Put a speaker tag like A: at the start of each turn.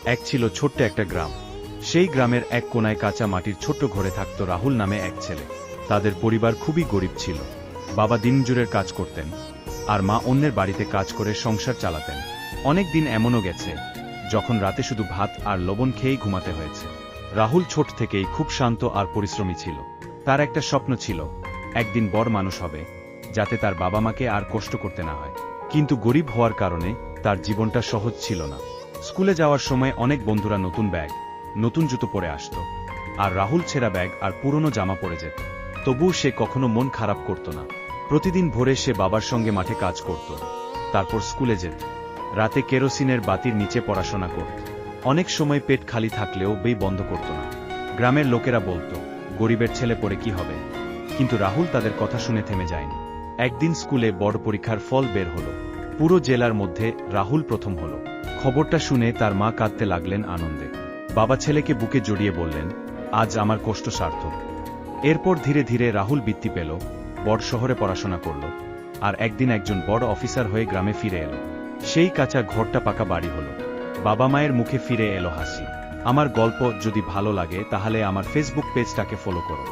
A: এক ছিল ছোট্ট একটা গ্রাম। সেই গ্রামের এক কোনায় কাঁচা মাটির ছোট্ট ঘরে থাকত রাহুল নামে এক ছেলে। তাদের পরিবার খুবই গরিব ছিল। বাবা দিনমজুরের কাজ করতেন, আর মা অন্যের বাড়িতে কাজ করে সংসার চালাতেন। অনেক দিন এমনও গেছে যখন রাতে শুধু ভাত আর লবণ খেয়েই ঘুমাতে হয়েছে। রাহুল ছোট থেকেই খুব শান্ত আর পরিশ্রমী ছিল। তার একটা স্বপ্ন ছিল, একদিন বড় মানুষ হবে, যাতে তার বাবা মাকে আর কষ্ট করতে না হয়। কিন্তু গরিব হওয়ার কারণে তার জীবনটা সহজ ছিল না। স্কুলে যাওয়ার সময় অনেক বন্ধুরা নতুন ব্যাগ, নতুন জুতো পরে আসত, আর রাহুল ছেঁড়া ব্যাগ আর পুরনো জামা পরে যেত। তবুও সে কখনো মন খারাপ করত না। প্রতিদিন ভোরে সে বাবার সঙ্গে মাঠে কাজ করত, তারপর স্কুলে যেত। রাতে কেরোসিনের বাতির নিচে পড়াশোনা করত। অনেক সময় পেট খালি থাকলেও বই বন্ধ করত না। গ্রামের লোকেরা বলতো, গরিবের ছেলে পড়ে কি হবে, কিন্তু রাহুল তাদের কথা শুনে থেমে যায়নি। একদিন স্কুলে বড় পরীক্ষার ফল বের হলো। পুরো জেলার মধ্যে রাহুল প্রথম হলো। খবরটা শুনে তার মা কাঁদতে লাগলেন আনন্দে। বাবা ছেলেকে বুকে জড়িয়ে বললেন, আজ আমার কষ্ট সার্থক। এরপর ধীরে ধীরে রাহুল বৃত্তি পেল, বড় শহরে পড়াশোনা করল, আর একদিন একজন বড় অফিসার হয়ে গ্রামে ফিরে এলো। সেই কাঁচা ঘরটা পাকা বাড়ি হলো। বাবা মায়ের মুখে ফিরে এলো হাসি। আমার গল্প যদি ভালো লাগে তাহলে আমার ফেসবুক পেজটাকে ফলো করো।